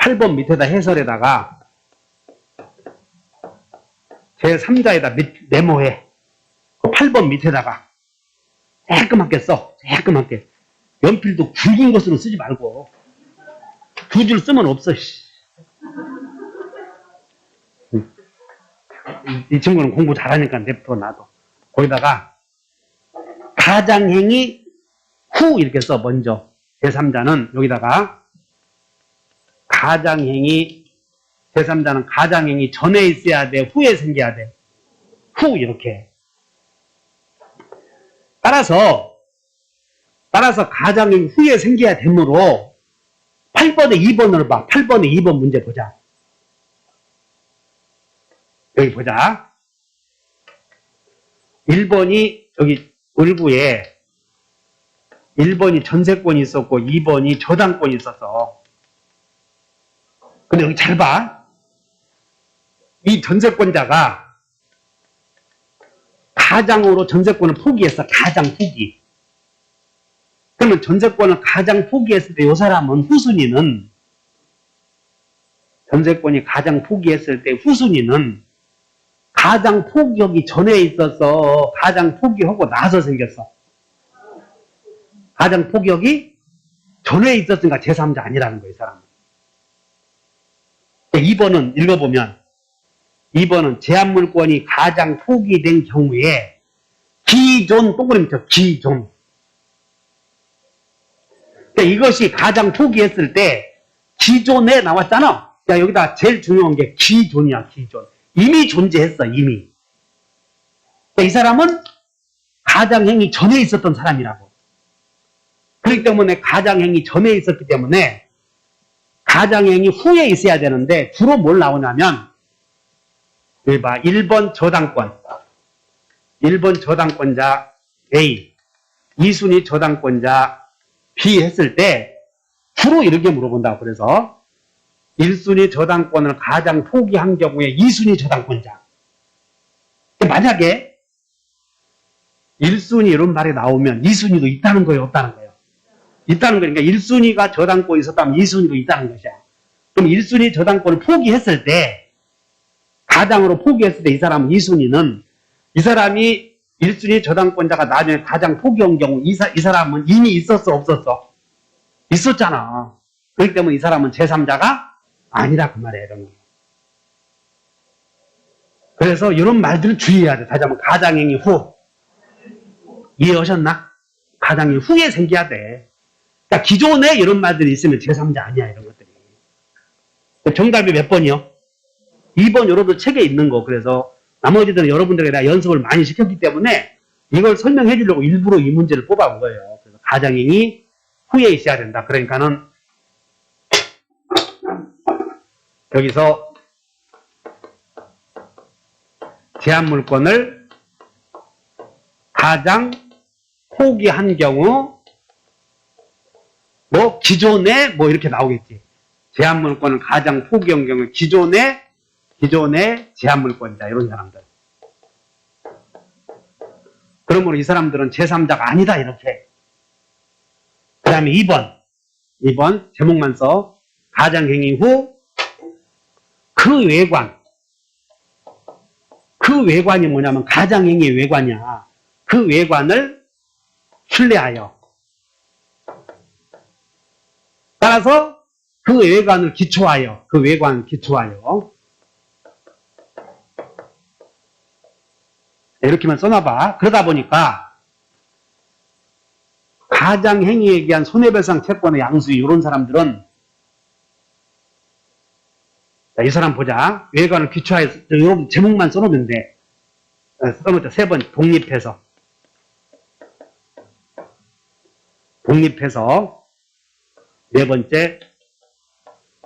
8번 밑에다 해설에다가 제3자에다 메모해. 8번 밑에다가 깔끔하게 써. 깔끔하게. 연필도 굵은 것으로 쓰지 말고 2줄 쓰면 없어. 이 친구는 공부 잘하니까 냅둬 놔둬. 거기다가 가장행위 후 이렇게 써. 먼저 제3자는 여기다가 가장행위 제3자는 가장행위 전에 있어야 돼, 후에 생겨야 돼. 후 이렇게. 따라서 가장행위 후에 생겨야 되므로 8번에 2번을 봐. 8번에 2번 문제 보자. 여기 보자. 1번이 여기 을구에 1번이 전세권이 있었고 2번이 저당권이 있었어. 근데 여기 잘 봐. 이 전세권자가 가장으로 전세권을 포기했어. 가장 포기. 그러면 전세권을 가장 포기했을 때 이 사람은 후순위는 전세권이 가장 포기했을 때 후순위는 가장 포기하기 전에 있어서 가장 포기하고 나서 생겼어. 가장 포기하기 전에 있었으니까 제3자 아니라는 거예요, 이 사람은. 2번은 읽어보면 2번은 제한물권이 가장 포기된 경우에 기존 동그라미 쳐. 기존. 그러니까 이것이 가장 포기했을 때 기존에 나왔잖아. 야, 여기다 제일 중요한 게 기존이야. 기존. 이미 존재했어. 이미. 그러니까 이 사람은 가장행위 전에 있었던 사람이라고. 그렇기 때문에 가장행위 전에 있었기 때문에 가장행위 후에 있어야 되는데 주로 뭘 나오냐면 여기 봐. 1번 저당권. 1번 저당권자 A, 2순위 저당권자 B 했을 때 주로 이렇게 물어본다고. 그래서 1순위 저당권을 가장 포기한 경우에 2순위 저당권자. 만약에 1순위 이런 말이 나오면 2순위도 있다는 거예요, 없다는 거예요? 있다는 거니까 1순위가 저당권이 있었다면 2순위도 있다는 것이야. 그럼 1순위 저당권을 포기했을 때 가장으로 포기했을 때 이 사람은 2순위는 이 사람이 1순위 저당권자가 나중에 가장 포기한 경우 이 사람은 이미 있었어, 없었어? 있었잖아. 그렇기 때문에 이 사람은 제3자가 아니라 그 말이에요. 이런 게. 그래서 이런 말들을 주의해야 돼. 다시 한번 가장행위 후. 이해하셨나? 가장행위 후에 생겨야 돼. 그러니까 기존에 이런 말들이 있으면 제3자 아니야. 이런 것들이. 정답이 몇 번이요? 2번 여러분 책에 있는 거. 그래서 나머지들은 여러분들에게 내가 연습을 많이 시켰기 때문에 이걸 설명해 주려고 일부러 이 문제를 뽑아온 거예요. 그래서 가장행위 후에 있어야 된다. 그러니까는 여기서 제한물권을 가장 포기한 경우 뭐 기존에 뭐 이렇게 나오겠지. 제한물권을 가장 포기한 경우 기존의 제한물권자 이런 사람들. 그러므로 이 사람들은 제3자가 아니다 이렇게. 그 다음에 2번 제목만 써. 가장행위 후 그 외관이 뭐냐면 가장행위의 외관이야. 그 외관을 신뢰하여. 따라서 그 외관을 기초하여. 그 외관 기초하여. 이렇게만 써놔봐. 그러다 보니까 가장행위에 의한 손해배상 채권의 양수위 이런 사람들은 자, 이 사람 보자. 외관을 기초해서 여러분 제목만 써놓으면 돼. 써놓자. 3번 독립해서 네 번째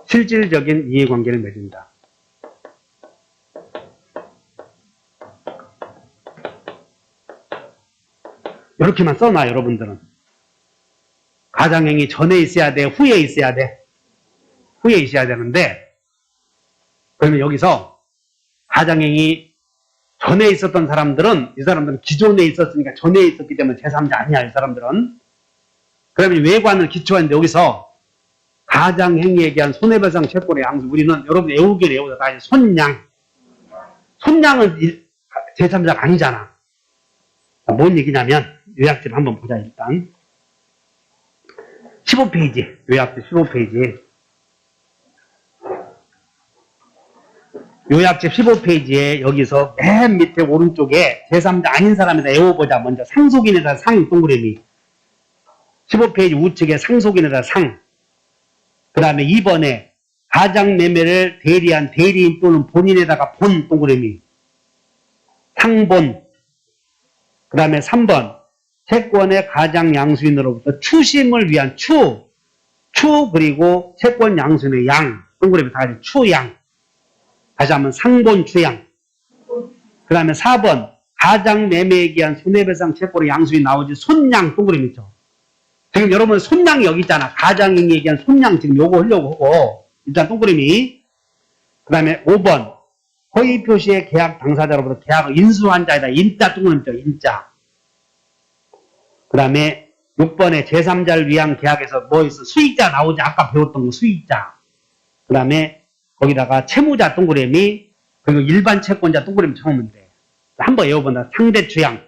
실질적인 이해관계를 맺는다. 이렇게만 써놔. 여러분들은 가장행위 전에 있어야 돼, 후에 있어야 돼? 후에 있어야 되는데 그러면 여기서 가장행위 전에 있었던 사람들은 이 사람들은 기존에 있었으니까 전에 있었기 때문에 제3자 아니야. 이 사람들은. 그러면 외관을 기초하는데 여기서 가장행위에 대한 손해배상 채권의 양수. 우리는 여러분 외우긴 외우다. 다 손양. 손양은 제3자가 아니잖아. 뭔 얘기냐면 요약집 한번 보자 일단. 15페이지. 요약집 15페이지. 요약집 15페이지에 여기서 맨 밑에 오른쪽에 제3자 아닌 사람에다 외워보자. 먼저 상속인에다 상 동그라미. 15페이지 우측에 상속인에다 상. 그 다음에 2번에 가장매매를 대리한 대리인 또는 본인에다가 본 동그라미. 상본. 그 다음에 3번 채권의 가장 양수인으로부터 추심을 위한 추 그리고 채권 양수인의 양 동그라미 다 같이 추양. 다시 한번 상본 추양. 그 다음에 4번 가장매매에 의한 손해배상 채권의 양수인 나오지 손양 동그라미 있죠. 지금 여러분 손양이 여기 있잖아. 가장행위에 의한 손양 지금 요거 하려고 하고 일단 동그라미. 그 다음에 5번 허위표시의 계약 당사자로부터 계약을 인수한 자에다 인자 동그라미 있죠. 인자. 그 다음에 6번에 제3자를 위한 계약에서 뭐 있어? 수익자 나오지. 아까 배웠던 거 수익자. 그 다음에 거기다가 채무자 동그라미 그리고 일반 채권자 동그라미 적으면 돼. 한번 외워본다. 상대 취향.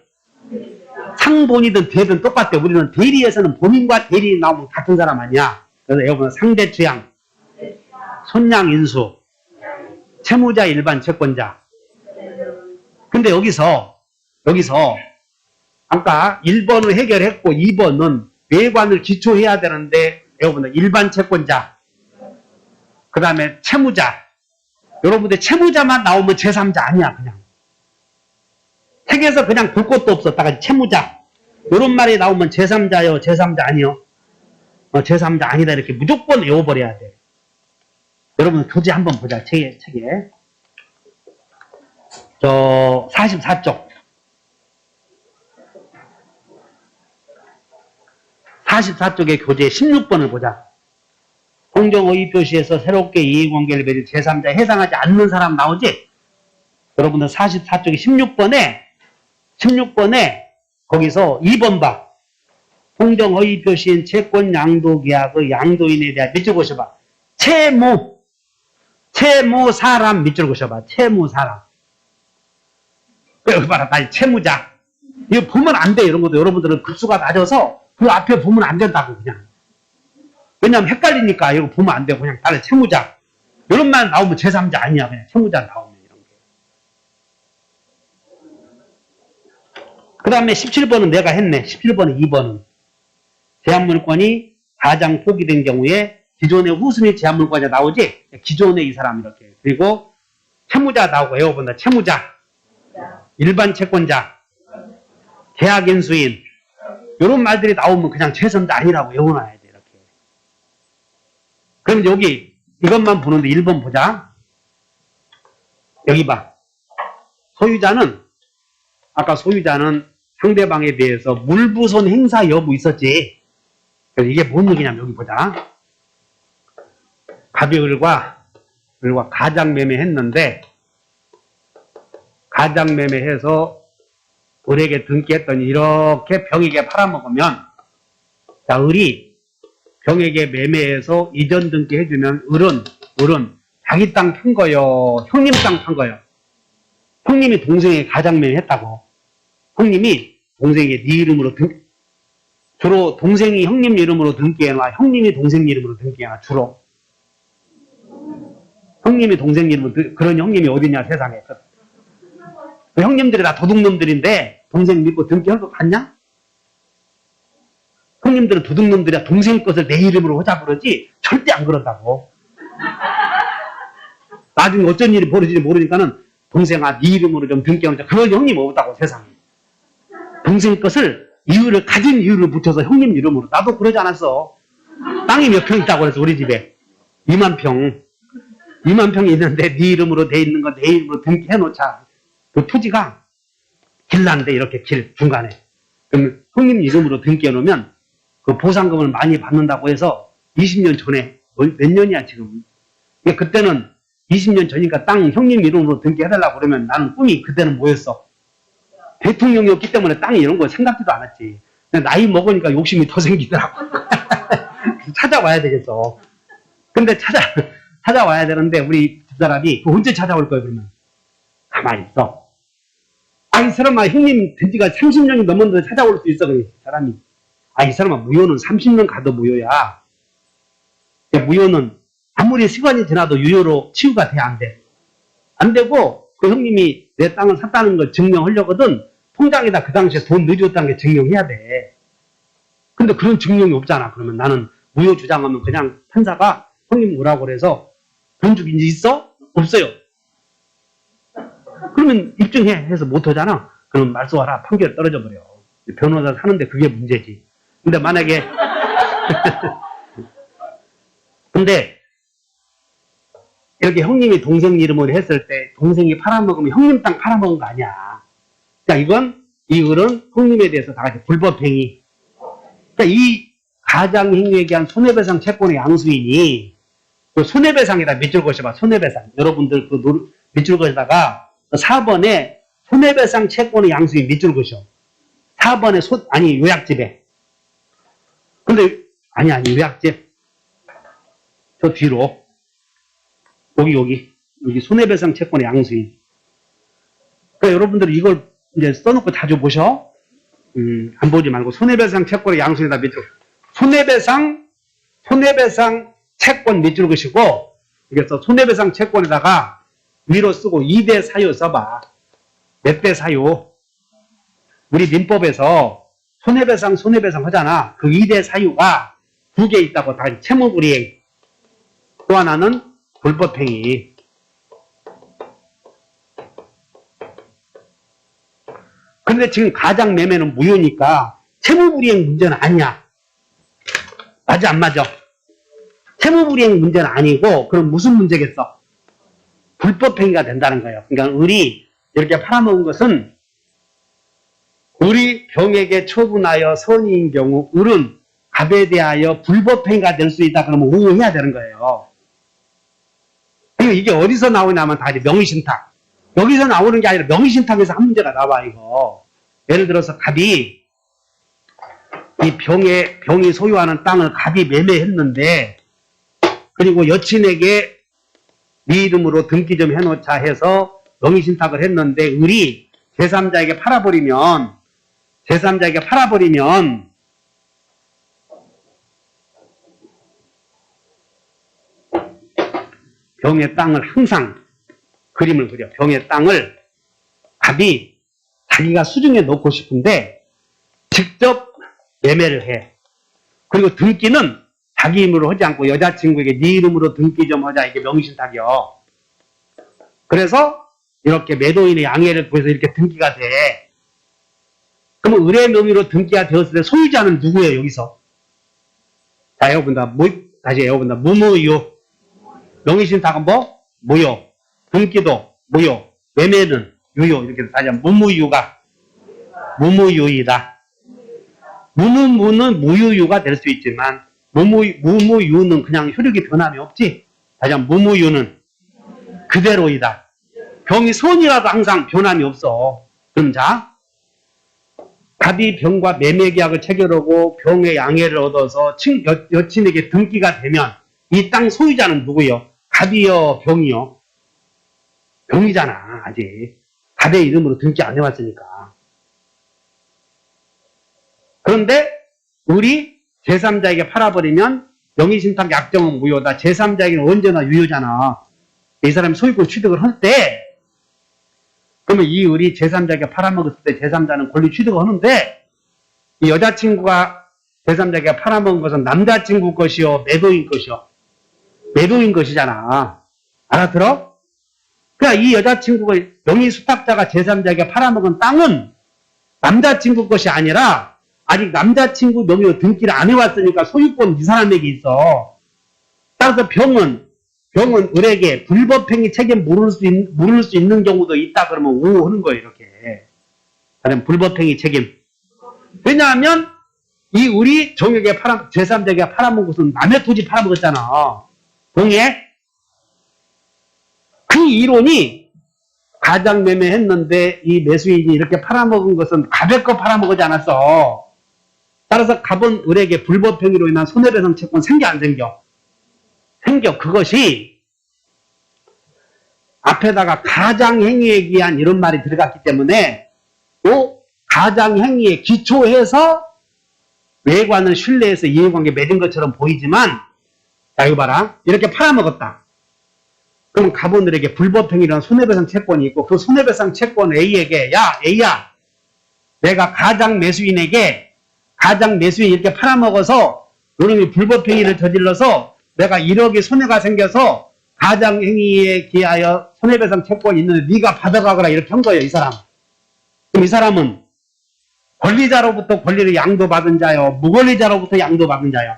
상본이든 대든 똑같대. 우리는 대리에서는 본인과 대리인 나오면 같은 사람 아니야. 그래서 외워본다. 상대 취향. 손양 인수. 채무자 일반 채권자. 근데 여기서 아까 1번을 해결했고 2번은 외관을 기초해야 되는데 외워본다. 일반 채권자. 그 다음에 채무자. 여러분들 채무자만 나오면 제3자 아니야. 그냥 책에서 그냥 볼 것도 없어. 딱 채무자. 이런 말이 나오면 제3자요. 제3자 아니요. 제3자 아니다. 이렇게 무조건 외워버려야 돼. 여러분 교재 한번 보자. 책에. 저 44쪽. 44쪽의 교재 16번을 보자. 공정허위표시에서 새롭게 이해관계를 맺은 제3자에 해당하지 않는 사람 나오지? 여러분들 44쪽의 16번에 거기서 2번 봐. 공정허위표시인 채권 양도계약의 양도인에 대한 밑줄 보셔봐. 채무 사람 밑줄 보셔봐. 채무 사람. 여기 봐라. 다시 채무자. 이거 보면 안 돼. 이런 것도 여러분들은 급수가 낮아서 그 앞에 보면 안 된다고 그냥. 왜냐면 헷갈리니까 이거 보면 안 되고 그냥 다른 채무자. 이런 말 나오면 제3자 아니야. 그냥 채무자 나오면 이런 게. 그 다음에 17번은 내가 했네. 17번은 2번은. 제한물권이 가장 포기된 경우에 기존의 후순위 제한물권이 나오지? 기존의 이 사람 이렇게. 그리고 채무자 나오고 외워본다. 채무자. 일반 채권자. 계약인수인. 이런 말들이 나오면 그냥 제3자 아니라고 외워놔야 돼. 그럼 여기 이것만 보는데 1번 보자. 여기 봐. 아까 소유자는 상대방에 대해서 물부손 행사 여부 있었지. 그래서 이게 뭔 얘기냐면 여기 보자. 갑이을과 가장매매 했는데 가장매매해서 을에게 등기했더니 이렇게 병에게 팔아먹으면 자 을이 병에게 매매해서 이전 등기 해주면 을은 자기 땅 판 거요. 형님 땅 판 거요. 형님이 동생에게 가장매매 했다고. 형님이 동생에게 네 이름으로 주로 동생이 형님 이름으로 등기해놔. 형님이 동생 이름으로 등기해놔. 주로. 형님이 동생 이름으로 그런 형님이 어디냐 세상에. 그 형님들이 다 도둑놈들인데 동생 믿고 등기할 거 같냐? 형님들은 도둑놈들이야. 동생 것을 내 이름으로 하자고 그러지 절대 안 그런다고. 나중에 어쩐 일이 벌어질지 모르니까는 동생아 네 이름으로 좀 등기하자. 그런 형님 없다고 세상에. 동생 것을 가진 이유를 붙여서 형님 이름으로. 나도 그러지 않았어. 땅이 몇 평 있다고 그래서 우리 집에 2만 평이 있는데 네 이름으로 돼 있는 거 내 이름으로 등기해 놓자. 그 토지가 길난데 이렇게 길 중간에. 그럼 형님 이름으로 등기해 놓으면 그 보상금을 많이 받는다고 해서 20년 전에 몇 년이야 지금. 그때는 20년 전이니까 땅 형님 이름으로 등기해달라고 그러면 나는 꿈이 그때는 뭐였어? 대통령이었기 때문에 땅 이런 거 생각지도 않았지. 나이 먹으니까 욕심이 더 생기더라고. 찾아봐야 되겠어. 근데 찾아와야 되는데, 우리 집사람이, 언제 찾아올 거예요, 그러면? 가만히 있어. 이 사람아, 형님 된 지가 30년이 넘었는데 찾아올 수 있어, 그래, 사람이. 이 사람아, 무효는 30년 가도 무효야. 무효는 아무리 시간이 지나도 유효로 치유가 돼, 안 돼? 안 되고, 그 형님이 내 땅을 샀다는 걸 증명하려거든, 통장에다 그 당시에 돈 넣어줬다는 게 증명해야 돼. 근데 그런 증명이 없잖아. 그러면 나는 무효 주장하면 그냥 판사가 형님 뭐라고 그래서 돈 주긴 있어? 없어요. 그러면 입증해 해서 못하잖아. 그럼 말소하라. 판결 떨어져 버려. 변호사 사는데 그게 문제지. 근데 만약에 근데 이렇게 형님이 동생 이름으로 했을 때 동생이 팔아먹으면 형님 땅 팔아먹은 거 아니야. 그러니까 이 글은 형님에 대해서 다 같이 불법행위. 그러니까 이 가장행위에 대한 손해배상 채권의 양수인이 그 손해배상에다 밑줄 그어봐. 손해배상. 여러분들 그 밑줄 그어다가 4번에 손해배상 채권의 양수인 밑줄 그으셔. 4번에 아니 요약집에. 근데 아니 요약집. 저 뒤로. 여기 손해배상 채권의 양수인. 그러니까 여러분들 이걸 이제 써놓고 자주 보셔. 안 보지 말고 손해배상 채권의 양수인에다 밑줄. 손해배상 채권 밑줄 그시고, 그래서 손해배상 채권에다가 위로 쓰고 2대 사유 써봐. 몇 대 사유? 우리 민법에서 손해배상 하잖아. 그 2대 사유가 2개 있다고. 다 채무불이행. 또 하나는 불법행위. 근데 지금 가장매매는 무효니까 채무불이행 문제는 아니야. 맞아, 안 맞아? 채무불이행 문제는 아니고, 그럼 무슨 문제겠어? 불법행위가 된다는 거예요. 그러니까 을이 이렇게 팔아먹은 것은 을이 병에게 처분하여 선의인 경우 을은 갑에 대하여 불법행위가 될 수 있다. 그러면 오해해야 되는 거예요. 이게 어디서 나오냐면 다 이제 명의신탁. 여기서 나오는 게 아니라 명의신탁에서 한 문제가 나와, 이거. 예를 들어서 갑이 이 병이 소유하는 땅을 갑이 매매했는데, 그리고 여친에게 네 이름으로 등기 좀 해놓자 해서 명의신탁을 했는데, 을이 제3자에게 팔아버리면 병의 땅을 항상 그림을 그려. 병의 땅을 갑이 자기가 수중에 놓고 싶은데 직접 매매를 해. 그리고 등기는 자기 이름으로 하지 않고 여자친구에게 네 이름으로 등기 좀 하자. 이게 명의신탁이요. 그래서 이렇게 매도인의 양해를 구해서 이렇게 등기가 돼. 그러면 을의 명의로 등기가 되었을 때 소유자는 누구예요, 여기서? 자, 외워본다. 다시 외워본다. 무무유. 명의신탁은 뭐? 무효. 등기도 무효. 매매는 유효. 이렇게 다시 한번 무무유이다. 무는 무유유가 될 수 있지만 무무유는 그냥 효력이 변함이 없지. 다시 한번 무무유는 그대로이다. 병이 선이라도 항상 변함이 없어. 그럼 자, 갑이 병과 매매계약을 체결하고 병의 양해를 얻어서 여친에게 등기가 되면 이 땅 소유자는 누구요? 갑이요, 병이요? 병이잖아, 아직. 갑의 이름으로 등기 안 해왔으니까. 그런데 을이 제3자에게 팔아버리면 명의신탁 약정은 무효다. 제3자에게는 언제나 유효잖아. 이 사람이 소유권 취득을 할 때, 그러면 이 을이 제3자에게 팔아먹었을 때 제3자는 권리 취득을 하는데, 이 여자친구가 제3자에게 팔아먹은 것은 남자친구 것이요, 매도인 것이요? 매도인 것이잖아. 알아들어? 그러니까 이 여자친구가, 명의수탁자가 제3자에게 팔아먹은 땅은 남자친구 것이 아니라 아직 남자친구 명의로 등기를 안 해왔으니까 소유권 이 사람에게 있어. 따라서 병은 을에게 불법행위 책임 물을 수 있는 경우도 있다. 그러면 오 하는 거예요, 이렇게. 그럼 불법행위 책임. 왜냐하면 이 을이 정에게 제3자에게 팔아먹은 것은 남의 토지 팔아먹었잖아. 동의해? 그 이론이 가장매매 했는데 이 매수인이 이렇게 팔아먹은 것은 갑의 거 팔아먹지 않았어. 따라서 갑은 을에게 불법행위로 인한 손해배상 채권 생겨 안 생겨? 생겨. 그것이 앞에다가 가장행위에 기한 이런 말이 들어갔기 때문에 요 가장행위에 기초해서 외관을 신뢰해서 이해관계 맺은 것처럼 보이지만, 자, 이거 봐라. 이렇게 팔아먹었다. 그럼 가분들에게 불법행위라는 손해배상 채권이 있고, 그 손해배상 채권 A에게, 야, A야, 내가 가장 매수인에게 가장 매수인 이렇게 팔아먹어서 너는 불법행위를 저질러서 내가 1억의 손해가 생겨서 가장행위에 기하여 손해배상 채권이 있는데 네가 받아가거라 이렇게 한 거예요, 이 사람. 그럼 이 사람은 권리자로부터 권리를 양도받은 자요, 무권리자로부터 양도받은 자요.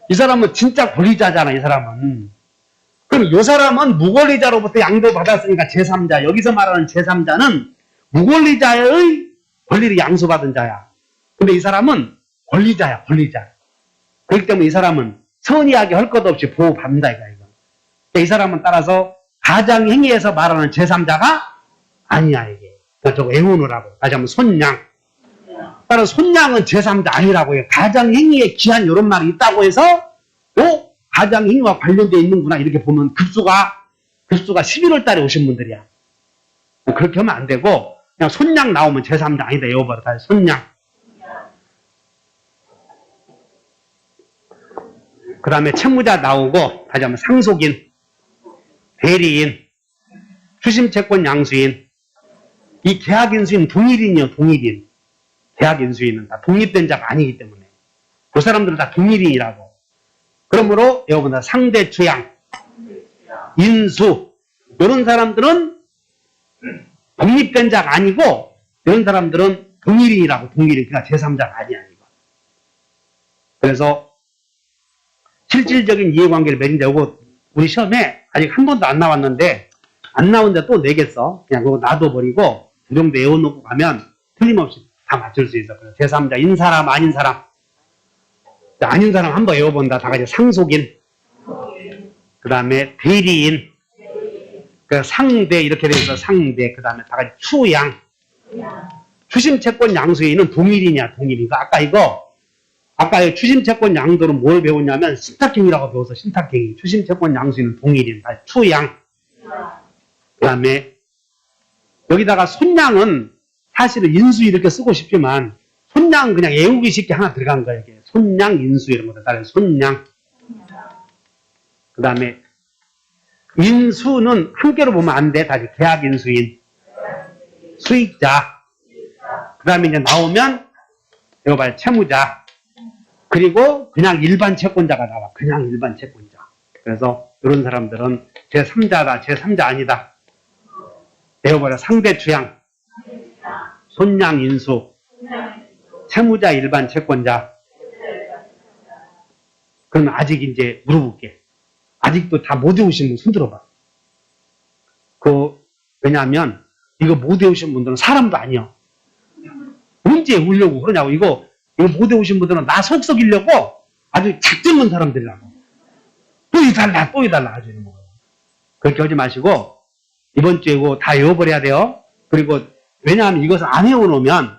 이 사람은 진짜 권리자잖아, 이 사람은. 그럼 이 사람은 무권리자로부터 양도받았으니까 제3자, 여기서 말하는 제3자는 무권리자의 권리를 양수받은 자야. 근데 이 사람은 권리자야, 권리자. 그렇기 때문에 이 사람은 선의하게 할 것 없이 보호받는다, 이거. 이 사람은 따라서 가장행위에서 말하는 제3자가 아니야, 이게. 저거 애원으라고. 다시 한번 손양. 따라서 손양은 제3자 아니라고 해요. 가장행위에 기한 이런 말이 있다고 해서 가장행위와 관련되어 있는구나 이렇게 보면 급수가 11월 달에 오신 분들이야. 그렇게 하면 안 되고 그냥 손양 나오면 제3자 아니다. 이거봐라. 다시 손양. 그 다음에 채무자 나오고 다시 한번 상속인, 대리인, 추심채권 양수인, 이 계약인수인 동일인이요. 동일인. 계약인수인은 다 독립된 자가 아니기 때문에 그 사람들은 다 동일인이라고. 그러므로 여러분들 상대추양, 인수 이런 사람들은 독립된 자가 아니고 이런 사람들은 동일인이라고. 동일인. 그러니까 제3자가 아니야. 이거. 그래서 실질적인 이해관계를 맺은 자고 우리 시험에 아직 한 번도 안 나왔는데 안 나온데 또 내겠어. 그냥 그거 놔둬버리고 그 정도 외워놓고 가면 틀림없이 다 맞출 수 있어. 제3자인 사람, 아닌 사람. 아닌 사람 한번 외워본다. 다 같이 상속인, 그 다음에 대리인, 그 상대 이렇게 돼 있어. 상대. 그 다음에 다 같이 추양. 추심채권 양수인은 동일이냐, 동일인. 아까 추심채권 양도는 뭘 배웠냐면 신탁행위라고 배웠어. 신탁행위. 추심채권 양수인은 동일인. 추양. 그 다음에 여기다가 손양은 사실은 인수 이렇게 쓰고 싶지만 손양 그냥 외우기 쉽게 하나 들어간 거예요. 이게. 손양, 인수 이런 것들 따라서 손양. 그 다음에 인수는 함께로 보면 안 돼. 다시 계약인수인, 수익자. 그 다음에 이제 나오면 이거 봐요. 채무자. 그리고 그냥 일반 채권자가 나와. 그냥 일반 채권자. 그래서 이런 사람들은 제3자다. 제3자 아니다. 배워버려. 상대추양, 손양, 인수, 채무자, 일반 채권자. 그러면 아직 이제 물어볼게. 아직도 다 못 외우신 분 손 들어봐. 왜냐하면 이거 못 외우신 분들은 사람도 아니야. 언제 외우려고 그러냐고. 이거 못 외우신 분들은 나 속썩이려고 아주 작정한 사람들이라고. 또 해달라, 또 해달라. 아주 뭐. 그렇게 하지 마시고 이번 주에 이거 다 외워버려야 돼요. 그리고 왜냐하면 이것을 안 외워놓으면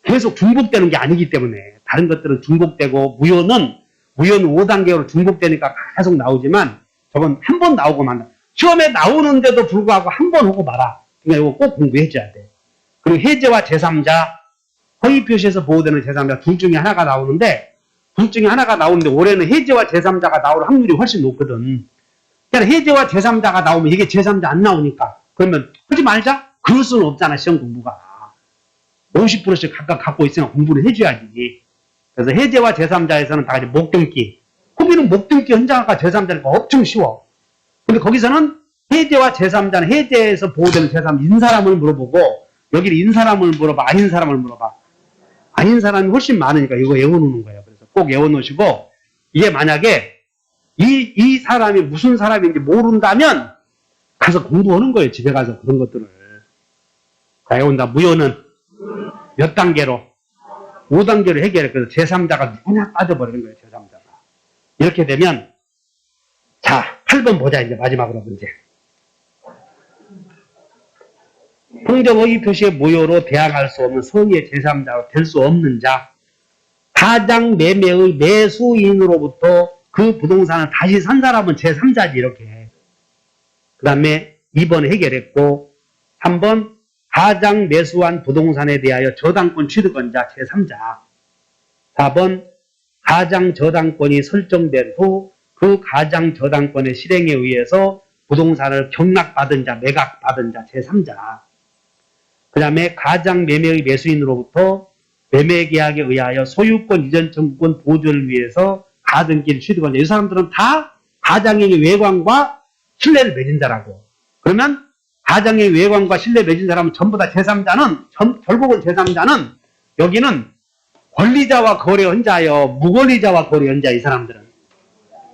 계속 중복되는 게 아니기 때문에. 다른 것들은 중복되고 무효는 5단계로 중복되니까 계속 나오지만 저건 한 번 나오고 만다. 시험에 나오는데도 불구하고 한 번 오고 말아. 그러니까 이거 꼭 공부해줘야 돼. 그리고 해제와 제3자, 허위표시에서 보호되는 제3자 둘 중에 하나가 나오는데 올해는 해제와 제3자가 나올 확률이 훨씬 높거든. 그러니까 해제와 제3자가 나오면 이게 제3자 안 나오니까 그러면 하지 말자? 그럴 수는 없잖아. 시험 공부가 50%씩 각각 갖고 있으면 공부를 해줘야지. 그래서 해제와 제3자에서는 다 같이 목등기. 거기는 목등기 현장학과 제3자니까 엄청 쉬워. 근데 거기서는 해제와 제3자는 해제에서 보호되는 제3, 인사람을 물어보고 여기는 인사람을 물어봐, 아닌 사람을 물어봐. 아닌 사람이 훨씬 많으니까 이거 외워놓는 거예요. 그래서 꼭 외워놓으시고 이게 만약에 이 사람이 무슨 사람인지 모른다면 가서 공부하는 거예요. 집에 가서 그런 것들을. 자, 외운다. 무효는 몇 단계로? 5단계로 해결해. 그래서 제3자가 누구냐 따져버리는 거예요. 제3자가. 이렇게 되면 자, 8번 보자. 이제 마지막으로 문제. 통정허위 표시의 무효로 대항할 수 없는 선의의 제3자로 될 수 없는 자, 가장 매매의 매수인으로부터 그 부동산을 다시 산 사람은 제3자지 이렇게. 그 다음에 2번 해결했고 3번 가장 매수한 부동산에 대하여 저당권 취득권자 제3자. 4번 가장 저당권이 설정된 후 그 가장 저당권의 실행에 의해서 부동산을 경락받은 자, 매각받은 자 제3자. 그 다음에 가장 매매의 매수인으로부터 매매계약에 의하여 소유권 이전 청구권 보조를 위해서 가등기를 취득한 자. 이 사람들은 다 가장의 외관과 신뢰를 맺은 자라고. 그러면 가장의 외관과 신뢰 맺은 사람은 전부 다 제3자는 결국은 제3자는 여기는 권리자와 거래한 자요, 무권리자와 거래한 자. 이 사람들은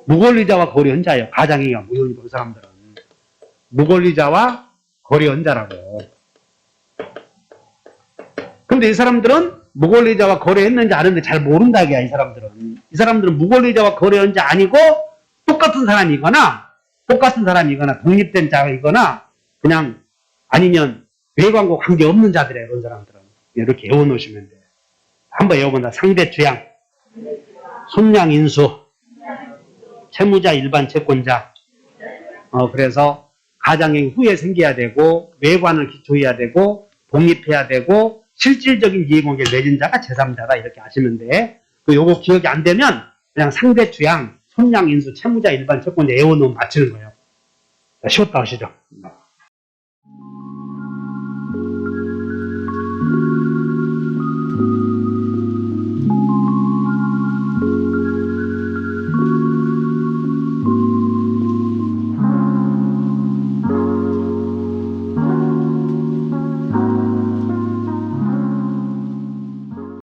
무권리자와 거래한 자요. 가장이가 무권리자. 이 사람들은 무권리자와 거래한 자라고. 근데 이 사람들은 무권리자와 거래했는지 아는데 잘 모른다 이야. 이 사람들은 무권리자와 거래한 자 아니고 똑같은 사람이거나 독립된 자이거나 그냥 아니면 외관과 관계없는 자들이에요. 그런 사람들은. 이렇게 외워놓으시면 돼요. 한번 외워본다. 상대 주양, 손양 인수, 채무자 일반 채권자. 그래서 가장행 후에 생겨야 되고 외관을 기초해야 되고 독립해야 되고 실질적인 이해관계를 맺은 자가 제3자다 이렇게 아시면 돼. 요거 기억이 안 되면 그냥 상대 주양, 손양 인수, 채무자 일반 채권자 외워놓으면 맞추는 거예요. 쉬웠다 하시죠.